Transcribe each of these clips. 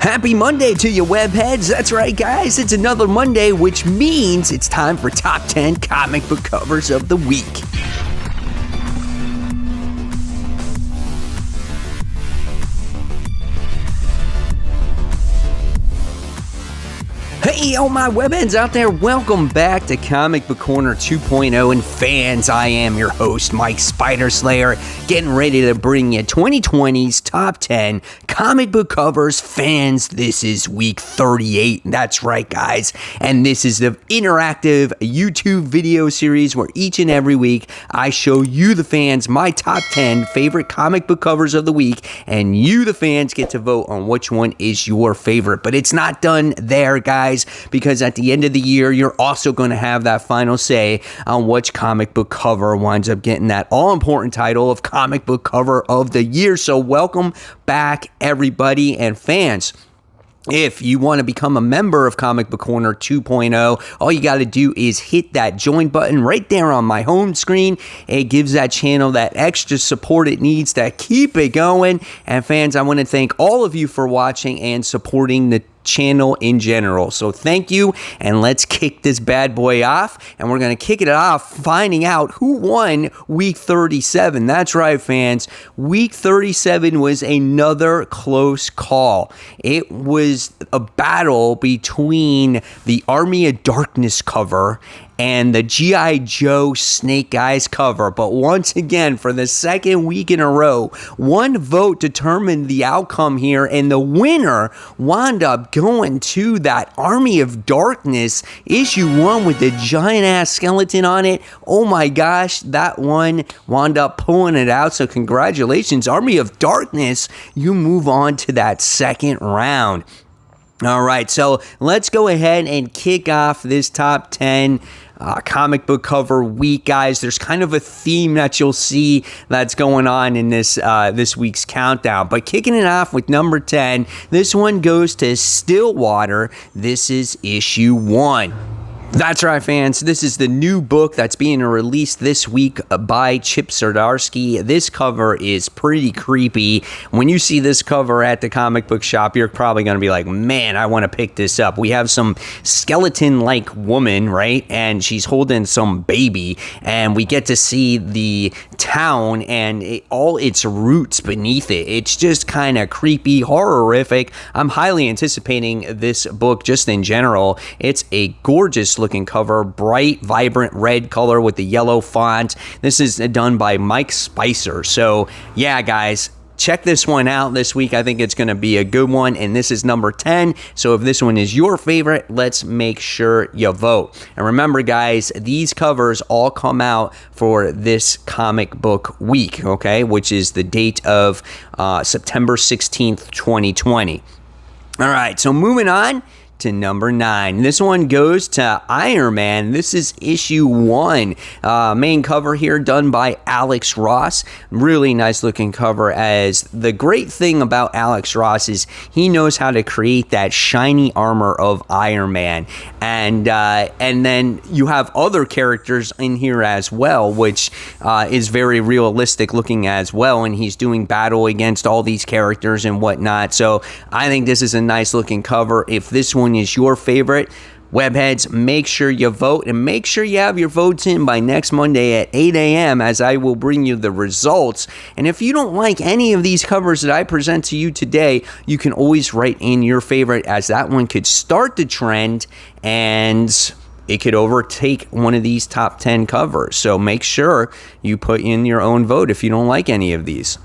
Happy Monday to you, webheads. That's right, guys. It's another Monday, which means it's time for Top 10 Comic Book Covers of the Week. Hey, all my webheads out there, welcome back to Comic Book Corner 2.0, and fans, I am your host, Mike Spider Slayer, getting ready to bring you 2020's Top 10 Comic Book Covers. Fans, this is week 38, that's right, guys, and this is the interactive YouTube video series where each and every week I show you, the fans, my top 10 favorite comic book covers of the week, and you, the fans, get to vote on which one is your favorite. But it's not done there, guys, because at the end of the year, you're also going to have that final say on which comic book cover winds up getting that all-important title of Comic Book Cover of the Year. So welcome back, everybody, and fans. If you want to become a member of Comic Book Corner 2.0, all you got to do is hit that join button right there on my home screen. It gives that channel that extra support it needs to keep it going. And fans, I want to thank all of you for watching and supporting the channel in general. So thank you, and let's kick this bad boy off. And we're going to kick it off finding out who won week 37. That's right, fans. Week 37 was another close call. It was a battle between the Army of Darkness cover and the G.I. Joe Snake Eyes cover. But once again, for the second week in a row, one vote determined the outcome here, and the winner wound up going to that Army of Darkness issue 1 with the giant ass skeleton on it. Oh my gosh, that one wound up pulling it out. So congratulations, Army of Darkness. You move on to that second round. All right, so let's go ahead and kick off this top 10 comic book cover week, guys. There's kind of a theme that you'll see that's going on in this week's countdown. But kicking it off with number 10, this one goes to Stillwater. This is issue 1. That's right, fans. This is the new book that's being released this week by Chip Zdarsky. This cover is pretty creepy. When you see this cover at the comic book shop, you're probably going to be like, man, I want to pick this up. We have some skeleton-like woman, right? And she's holding some baby, and we get to see the town and all its roots beneath it. It's just kind of creepy, horrific. I'm highly anticipating this book just in general. It's a gorgeous looking cover, bright, vibrant red color with the yellow font. This is done by Mike Spicer. So yeah, guys, check this one out this week. I think it's going to be a good one, and this is number 10. So if this one is your favorite, let's make sure you vote. And remember, guys, these covers all come out for this comic book week, okay, which is the date of September 16th, 2020. All right, so moving on to number 9. This one goes to Iron Man. This is issue 1. Main cover here done by Alex Ross. Really nice looking cover, as the great thing about Alex Ross is he knows how to create that shiny armor of Iron Man. And then you have other characters in here as well, which is very realistic looking as well, and he's doing battle against all these characters and whatnot. So I think this is a nice looking cover. If this one is your favorite, webheads, make sure you vote, and make sure you have your votes in by next Monday at 8 a.m. as I will bring you the results. And if you don't like any of these covers that I present to you today, you can always write in your favorite, as that one could start the trend and it could overtake one of these top 10 covers. So make sure you put in your own vote if you don't like any of these.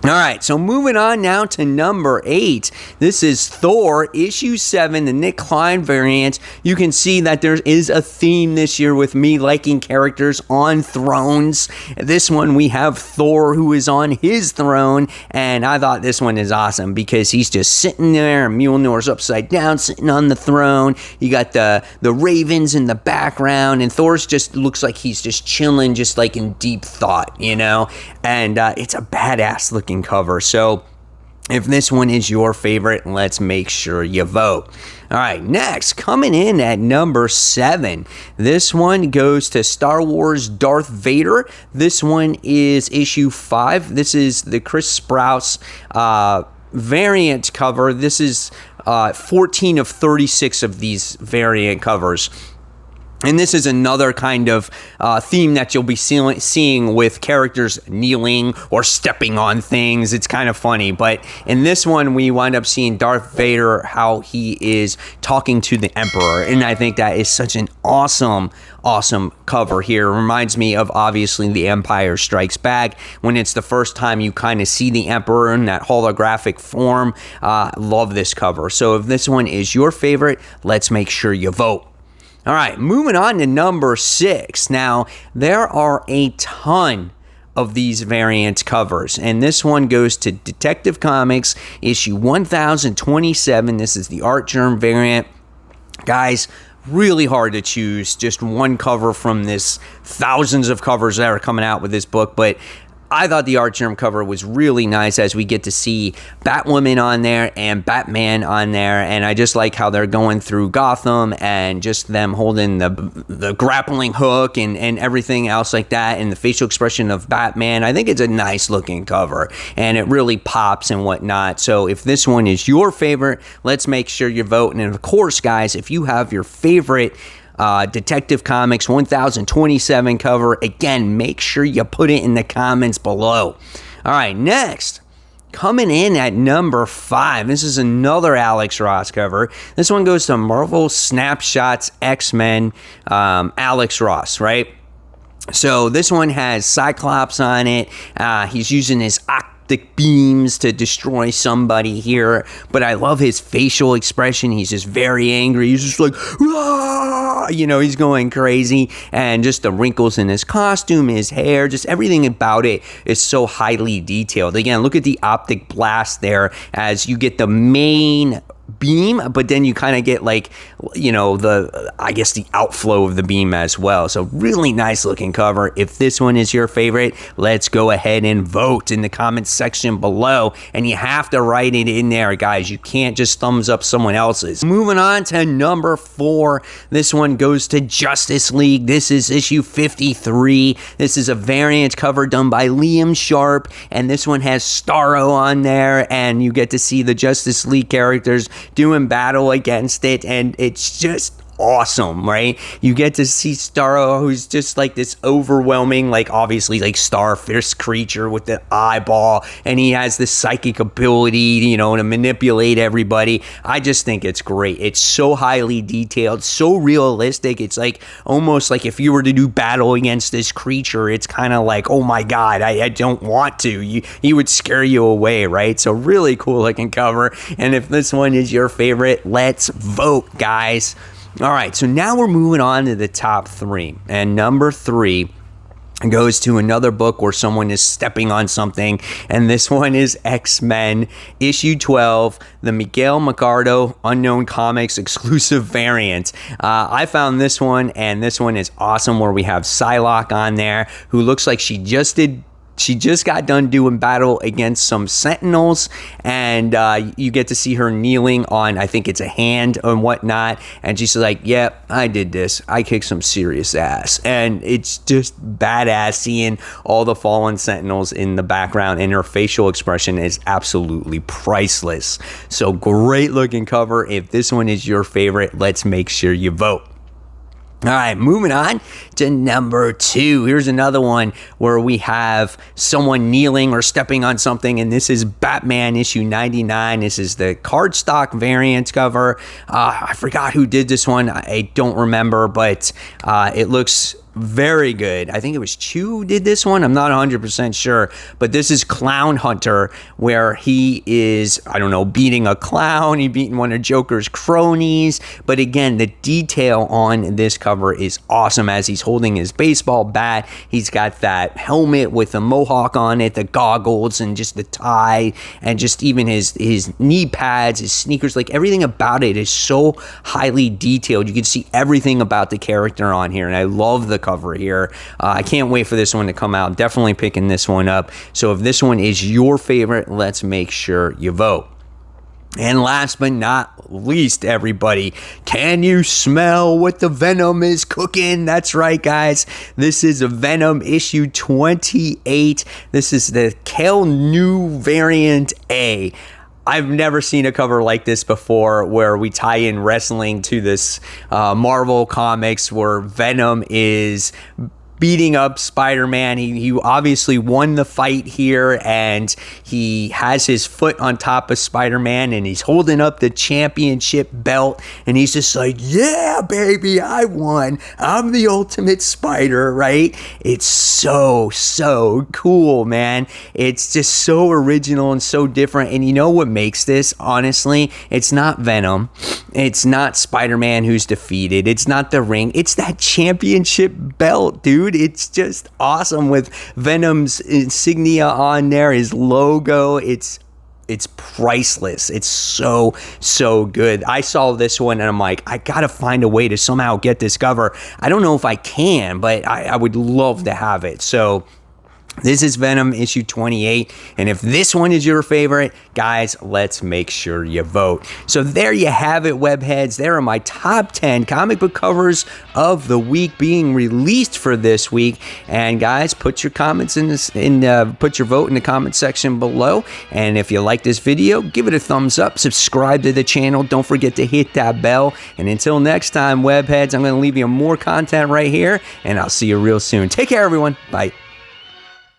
All right, so moving on now to number 8. This is Thor, issue 7, the Nick Klein variant. You can see that there is a theme this year with me liking characters on thrones. This one, we have Thor, who is on his throne, and I thought this one is awesome because he's just sitting there, and Mjolnir's upside down, sitting on the throne. You got the ravens in the background, and Thor's just looks like he's just chilling, just like in deep thought, you know? And it's a badass looking cover. So if this one is your favorite, let's make sure you vote. All right, next, coming in at number 7. This one goes to Star Wars Darth Vader. This one is issue 5. This is the Chris Sprouse variant cover. This is 14 of 36 of these variant covers. And this is another kind of theme that you'll be seeing with characters kneeling or stepping on things. It's kind of funny. But in this one, we wind up seeing Darth Vader, how he is talking to the Emperor. And I think that is such an awesome cover here. It reminds me of, obviously, The Empire Strikes Back, when it's the first time you kind of see the Emperor in that holographic form. Love this cover. So if this one is your favorite, let's make sure you vote. All right, moving on to number 6. Now, there are a ton of these variant covers, and this one goes to Detective Comics, issue 1027. This is the Art Germ variant. Guys, really hard to choose just one cover from this thousands of covers that are coming out with this book, but I thought the Art Germ cover was really nice, as we get to see Batwoman on there and Batman on there, and I just like how they're going through Gotham and just them holding the grappling hook and everything else like that, and the facial expression of Batman. I think it's a nice looking cover, and it really pops and whatnot. So if this one is your favorite, let's make sure you vote. And of course, guys, if you have your favorite Detective Comics 1027 cover, again, make sure you put it in the comments below. All right, next, coming in at number 5, this is another Alex Ross cover. This one goes to Marvel Snapshots X-Men, Alex Ross, right? So this one has Cyclops on it. He's using his optic beams to destroy somebody here, but I love his facial expression. He's just very angry. He's just like, "Rah!" He's going crazy, and just the wrinkles in his costume, his hair, just everything about it is so highly detailed. Again, look at the optic blast there as you get the main beam, but then you kind of get the outflow of the beam as well. So really nice looking cover. If this one is your favorite, let's go ahead and vote in the comments section below, and you have to write it in there, guys. You can't just thumbs up someone else's. Moving on to number 4, this one goes to Justice League. This is issue 53. This is a variant cover done by Liam Sharp, and this one has Starro on there, and you get to see the Justice League characters doing battle against it, and it's just awesome, right? You get to see Starro, who's just like this overwhelming, obviously starfish creature with the eyeball, and he has this psychic ability, to manipulate everybody. I just think it's great. It's so highly detailed, so realistic. It's almost like if you were to do battle against this creature, it's kind of like, oh my god, I don't want to. He would scare you away, right? So really cool looking cover. And if this one is your favorite, let's vote, guys. All right, so now we're moving on to the top 3. And number 3 goes to another book where someone is stepping on something, and this one is X-Men, issue 12, the Miguel Macardo Unknown Comics exclusive variant. I found this one, and this one is awesome, where we have Psylocke on there, who looks like she just got done doing battle against some Sentinels, and you get to see her kneeling on, I think it's a hand and whatnot, and she's like, yep, I did this. I kicked some serious ass. And it's just badass seeing all the fallen Sentinels in the background, and her facial expression is absolutely priceless. So great looking cover. If this one is your favorite, let's make sure you vote. All right, moving on to number 2. Here's another one where we have someone kneeling or stepping on something, and this is Batman issue 99. This is the cardstock variant cover. I forgot who did this one. I don't remember, but it looks very good. I think it was Chu who did this one. I'm not 100% sure, but this is Clown Hunter, where he is, beating a clown. He beating one of Joker's cronies. But again, the detail on this cover is awesome, as he's holding his baseball bat. He's got that helmet with a mohawk on it, the goggles, and just the tie, and just even his knee pads, his sneakers. Everything about it is so highly detailed. You can see everything about the character on here, and I love the cover here. I can't wait for this one to come out. Definitely picking this one up. So if this one is your favorite, let's make sure you vote. And last but not least, everybody, can you smell what the Venom is cooking? That's right, guys. This is a Venom issue 28. This is the Kel New variant A. I've never seen a cover like this before where we tie in wrestling to this Marvel comics where Venom is beating up Spider-Man. He obviously won the fight here, and he has his foot on top of Spider-Man, and he's holding up the championship belt, and he's just like, yeah, baby, I won. I'm the ultimate Spider, right? It's so cool, man. It's just so original and so different. And you know what makes this, honestly? It's not Venom. It's not Spider-Man who's defeated. It's not the ring. It's that championship belt, dude. It's just awesome with Venom's insignia on there, his logo. It's priceless. It's so good. I saw this one and I'm like, I gotta find a way to somehow get this cover. I don't know if I can, but I would love to have it. So this is Venom issue 28, and if this one is your favorite, guys, let's make sure you vote. So there you have it, webheads. There are my top 10 comic book covers of the week being released for this week. And guys, put your comments put your vote in the comment section below. And if you like this video, give it a thumbs up, subscribe to the channel. Don't forget to hit that bell. And until next time, webheads, I'm going to leave you more content right here, and I'll see you real soon. Take care, everyone. Bye.